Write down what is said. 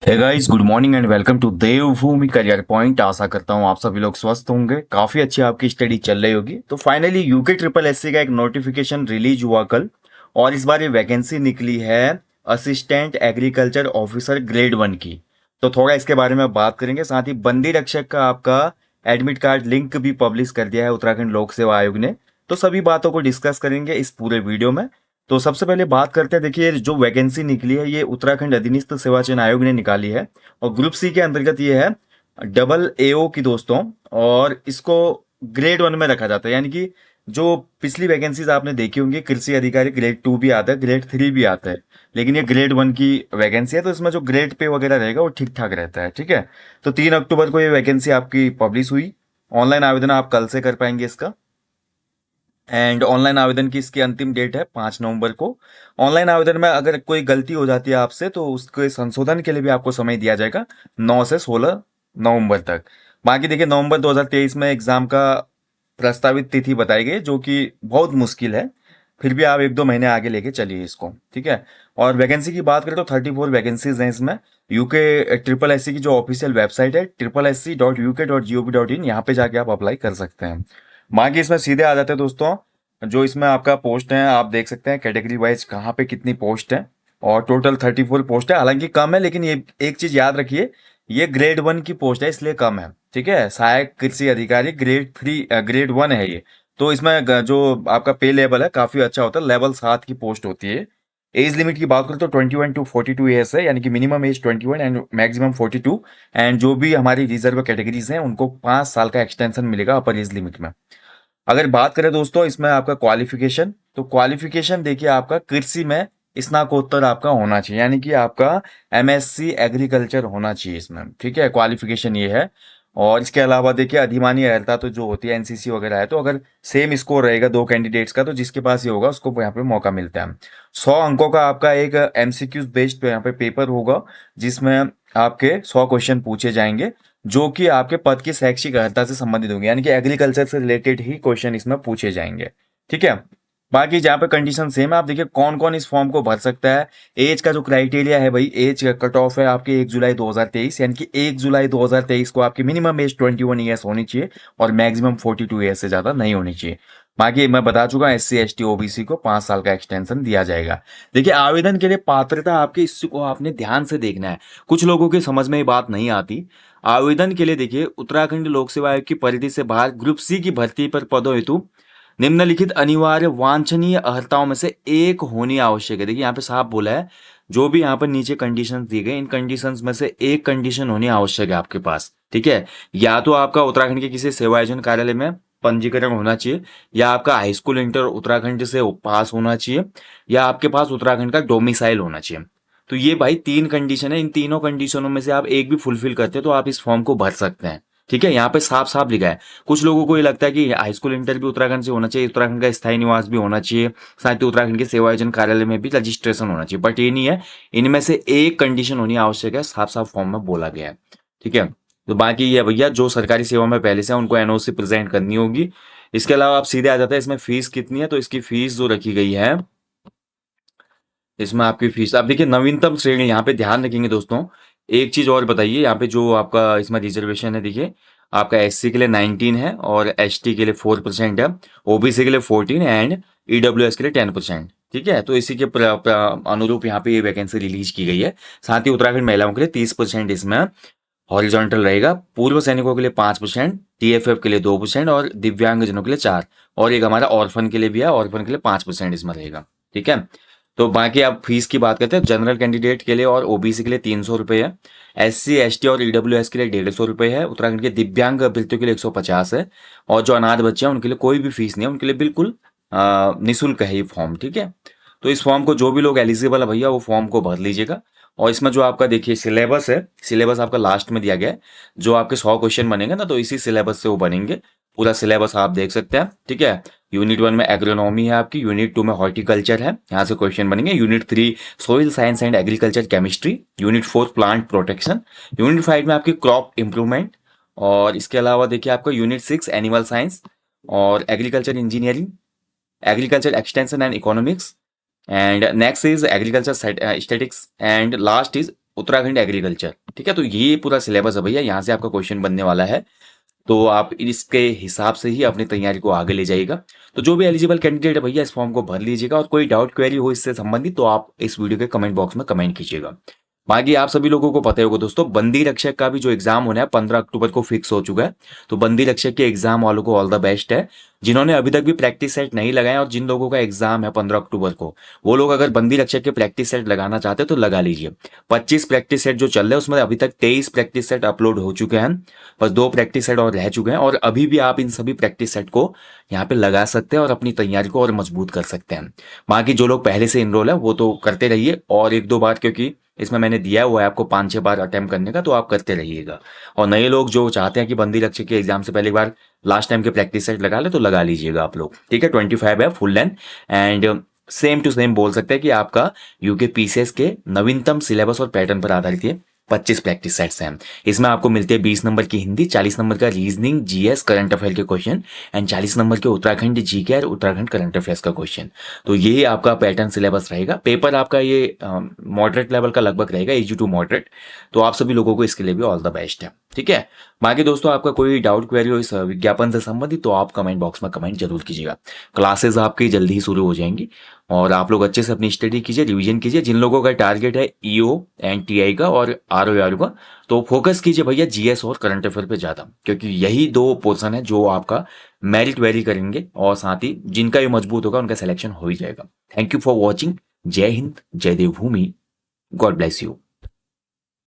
Hey guys, good morning and welcome to Devbhoomi career point. आशा करता हूँ आप सभी लोग स्वस्थ होंगे। काफी अच्छी आपकी स्टडी चल रही होगी। तो फाइनली यूके ट्रिपल एससी का एक नोटिफिकेशन रिलीज हुआ कल, और इस बार ये वैकेंसी निकली है असिस्टेंट एग्रीकल्चर ऑफिसर ग्रेड 1 की। तो थोड़ा इसके बारे में बात करेंगे। साथ ही बंदी रक्षक का आपका एडमिट कार्ड लिंक भी पब्लिश कर दिया है उत्तराखंड लोक सेवा आयोग ने। तो सभी बातों को डिस्कस करेंगे इस पूरे वीडियो में। तो सबसे पहले बात करते हैं। देखिए, जो वैकेंसी निकली है ये उत्तराखंड अधीनस्थ सेवा चयन आयोग ने निकाली है, और ग्रुप सी के अंतर्गत ये है डबल एओ की दोस्तों। और इसको ग्रेड 1 में रखा जाता है, यानी कि जो पिछली वैकेंसीज आपने देखी होंगी, कृषि अधिकारी ग्रेड 2 भी आता है, ग्रेड 3 भी आता है, लेकिन ये ग्रेड 1 की वैकेंसी है। तो इसमें जो ग्रेड पे वगैरह रहेगा वो ठीक ठाक रहता है। ठीक है। तो 3 अक्टूबर को ये वैकेंसी आपकी पब्लिश हुई। ऑनलाइन आवेदन आप कल से कर पाएंगे इसका। एंड ऑनलाइन आवेदन की इसकी अंतिम डेट है 5 नवंबर को। ऑनलाइन आवेदन में अगर कोई गलती हो जाती है आपसे तो उसके संशोधन के लिए भी आपको समय दिया जाएगा 9 से 16 नवंबर तक। बाकी देखिए, नवंबर 2023 में एग्जाम का प्रस्तावित तिथि बताई गई, जो कि बहुत मुश्किल है। फिर भी आप 1-2 महीने आगे लेके चलिए इसको। ठीक है। और वैकेंसी की बात करें तो 34 वैकेंसीज हैं इसमें। यूके ट्रिपल एस सी की जो ऑफिशियल वेबसाइट है SSC.uk.gov.in, यहाँ पे जाके आप अप्लाई कर सकते हैं। बाकी इसमें सीधे आ जाते हैं दोस्तों। जो इसमें आपका पोस्ट है आप देख सकते हैं कैटेगरी वाइज कहाँ पे कितनी पोस्ट है। और टोटल 34 पोस्ट है, हालांकि कम है, लेकिन ये एक चीज याद रखिए, ये ग्रेड 1 की पोस्ट है इसलिए कम है। ठीक है। सहायक कृषि अधिकारी ग्रेड 1 है ये। तो इसमें जो आपका पे लेवल है काफी अच्छा होता है, लेवल 7 की पोस्ट होती है। एज लिमिट की बात करें तो 21 to 42 ईयर्स है, यानी कि minimum age 21 and maximum 42। And जो भी हमारी रिजर्व कैटेगरीज हैं उनको 5 साल का एक्सटेंशन मिलेगा अपर एज लिमिट में। अगर बात करें दोस्तों इसमें आपका क्वालिफिकेशन, तो क्वालिफिकेशन देखिए आपका कृषि में स्नातकोत्तर आपका होना चाहिए, यानी कि आपका एमएससी एग्रीकल्चर होना चाहिए इसमें। ठीक है, क्वालिफिकेशन ये है। और इसके अलावा देखिए, अधिमानी अर्हता तो जो होती है एनसीसी वगैरह है, तो अगर सेम स्कोर रहेगा दो कैंडिडेट्स का तो जिसके पास ये होगा उसको यहाँ पे मौका मिलता है। 100 अंकों का आपका एक एमसीक्यूज बेस्ड यहाँ पे पेपर होगा, जिसमें आपके 100 क्वेश्चन पूछे जाएंगे, जो कि आपके पद की शैक्षिक अर्हता से संबंधित होंगे, यानी कि एग्रीकल्चर से रिलेटेड ही क्वेश्चन इसमें पूछे जाएंगे। ठीक है। बाकी जहाँ पे कंडीशन सेम है, आप देखिए कौन कौन इस फॉर्म को भर सकता है। एज का जो क्राइटेरिया है भाई, एज कट ऑफ है आपकी 1 जुलाई 2023, यानी कि 1 जुलाई 2023 को आपकी मिनिमम एज 21 ईयर्स होनी चाहिए, और मैक्सिमम 42 ईयर्स से ज्यादा नहीं होनी चाहिए। बाकी मैं बता चुका हूँ, SC ST OBC को 5 साल का एक्सटेंशन दिया जाएगा। देखिए, आवेदन के लिए पात्रता आपकी, इसको आपने ध्यान से देखना है। कुछ लोगों की समझ में ये बात नहीं आती। आवेदन के लिए देखिए, उत्तराखंड लोक सेवा आयोग की परिधि से बाहर ग्रुप सी की भर्ती पर पदों हेतु निम्नलिखित अनिवार्य वांछनीय अर्हताओं में से एक होनी आवश्यक है। देखिए यहाँ पे साफ बोला है, जो भी यहाँ पर नीचे कंडीशंस दी गई, इन कंडीशंस में से एक कंडीशन होनी आवश्यक है आपके पास। ठीक है। या तो आपका उत्तराखंड के किसी सेवायोजन कार्यालय में पंजीकरण होना चाहिए, या आपका हाई स्कूल इंटर उत्तराखंड से पास होना चाहिए, या आपके पास उत्तराखंड का डोमिसाइल होना चाहिए। तो ये भाई 3 कंडीशन है। इन तीनों कंडीशनों में से आप एक भी फुलफिल करते हैं तो आप इस फॉर्म को भर सकते हैं। ठीक है। यहाँ पे साफ साफ लिखा है। कुछ लोगों को ये लगता है कि हाई स्कूल इंटर भी उत्तराखंड से होना चाहिए, उत्तराखंड का स्थायी निवास भी होना चाहिए, साथ ही उत्तराखंड के सेवायोजन कार्यालय में भी रजिस्ट्रेशन होना चाहिए, बट ये नहीं है। इनमें से एक कंडीशन होनी आवश्यक है, साफ साफ फॉर्म में बोला गया है। ठीक है। तो बाकी ये भैया जो सरकारी सेवा में पहले से है उनको एनओसी प्रेजेंट करनी होगी। इसके अलावा आप सीधे आ जाते हैं इसमें फीस कितनी है। तो इसकी फीस जो रखी गई है, इसमें आपकी फीस आप देखिए नवीनतम श्रेणी, यहाँ पे ध्यान रखेंगे दोस्तों। एक चीज और बताइए, यहाँ पे जो आपका इसमें रिजर्वेशन है, देखिए आपका एससी के लिए 19 है, और एसटी के लिए 4% है, ओबीसी के लिए 14 एंड ईडब्ल्यूएस के लिए 10%। ठीक है। तो इसी के अनुरूप यहाँ पे ये वैकेंसी रिलीज की गई है। साथ ही उत्तराखंड महिलाओं के लिए 30% इसमें हॉरिजॉन्टल रहेगा, पूर्व सैनिकों के लिए 5%, टीएफएफ के लिए 2%, और दिव्यांगजनों के लिए 4, और एक हमारा ऑर्फन के लिए भी है, ऑर्फन के लिए 5% इसमें रहेगा। ठीक है। तो बाकी आप फीस की बात करते हैं, जनरल कैंडिडेट के लिए और ओबीसी के लिए 300 रुपये है, SC ST और ईडब्ल्यूएस के लिए 150 रुपये है, उत्तराखंड के दिव्यांग अभ्यर्थियों के लिए 150 है, और जो अनाथ बच्चे हैं उनके लिए कोई भी फीस नहीं है, उनके लिए बिल्कुल निःशुल्क है ये फॉर्म। ठीक है। तो इस फॉर्म को जो भी लोग एलिजिबल है भैया वो फॉर्म को भर लीजिएगा। और इसमें जो आपका देखिए सिलेबस है, सिलेबस आपका लास्ट में दिया गया है। जो आपके 100 क्वेश्चन बनेंगे ना, तो इसी सिलेबस से वो बनेंगे। पूरा सिलेबस आप देख सकते हैं। ठीक है। यूनिट 1 में एग्रोनॉमी है आपकी, यूनिट 2 में हॉर्टिकल्चर है, यहाँ से क्वेश्चन बनेंगे। Unit 3 soil science and agriculture chemistry, unit 4 plant protection, unit 5 में आपकी क्रॉप इंप्रूवमेंट, और इसके अलावा देखिए आपका यूनिट 6 एनिमल साइंस और agriculture engineering, agriculture extension and economics, and next is agriculture statistics, and last is Uttarakhand agriculture. ठीक है, तो ये पूरा सिलेबस है भैया, यहाँ से आपका क्वेश्चन बनने वाला है। तो आप इसके हिसाब से ही अपनी तैयारी को आगे ले जाइएगा। तो जो भी एलिजिबल कैंडिडेट है भैया, इस फॉर्म को भर लीजिएगा, और कोई डाउट क्वेरी हो इससे संबंधित तो आप इस वीडियो के कमेंट बॉक्स में कमेंट कीजिएगा। बाकी आप सभी लोगों को पता होगा दोस्तों, बंदी रक्षक का भी जो एग्जाम होना है 15 अक्टूबर को फिक्स हो चुका है। तो बंदी रक्षक के एग्जाम वालों को ऑल द बेस्ट है। जिन्होंने अभी तक भी प्रैक्टिस सेट नहीं लगाया और जिन लोगों का एग्जाम है 15 अक्टूबर को, वो लोग अगर बंदी रक्षक के प्रैक्टिस सेट लगाना चाहते हैं तो लगा लीजिए। 25 प्रैक्टिस सेट जो चल रहे हैं उसमें अभी तक 23 प्रैक्टिस सेट अपलोड हो चुके हैं। बस 2 प्रैक्टिस सेट और रह चुके हैं, और अभी भी आप इन सभी प्रैक्टिस सेट को यहाँ पे लगा सकते हैं और अपनी तैयारी को और मजबूत कर सकते हैं। बाकी जो लोग पहले से इनरोल है वो तो करते रहिए, और 1-2 बार, क्योंकि इसमें मैंने दिया है वो है आपको 5-6 बार अटेम्प्ट करने का, तो आप करते रहिएगा। और नए लोग जो चाहते हैं कि बंदी रक्षक के एग्जाम से पहले एक बार लास्ट टाइम के प्रैक्टिस सेट लगा ले, तो लगा लीजिएगा आप लोग। ठीक है, 25 है full length, and same to same बोल सकते हैं कि आपका यूके पीसीएस के नवीनतम सिलेबस और पैटर्न पर आधारित ये 25 प्रैक्टिस सेट्स हैं। इसमें आपको मिलते हैं 20 नंबर की हिंदी, 40 नंबर का रीजनिंग, जीएस, करंट अफेयर के क्वेश्चन, एंड 40 नंबर के उत्तराखंड जीके और उत्तराखंड करंट अफेयर्स का क्वेश्चन। तो ये आपका पैटर्न सिलेबस रहेगा। पेपर आपका ये मॉडरेट लेवल का लगभग रहेगा, इजी टू मॉडरेट। तो आप सभी लोगों को इसके लिए भी ऑल द बेस्ट है। ठीक है, बाकी दोस्तों आपका कोई डाउट क्वेरी हो इस विज्ञापन से संबंधित तो आप कमेंट बॉक्स में कमेंट जरूर कीजिएगा। क्लासेस आपकी जल्दी ही शुरू हो जाएंगी, और आप लोग अच्छे से अपनी स्टडी कीजिए, रिवीजन कीजिए। जिन लोगों का टारगेट है ईओ एंड टीआई का और आरओआर का, तो फोकस कीजिए भैया जीएस और करंट अफेयर पे ज़्यादा, क्योंकि यही 2 पोर्सन है जो आपका मेरिट वेरी करेंगे, और साथ ही जिनका ये मजबूत होगा उनका सिलेक्शन हो ही जाएगा। Thank you for watching. जय हिंद, जय देवभूमि, गॉड ब्लेस यू।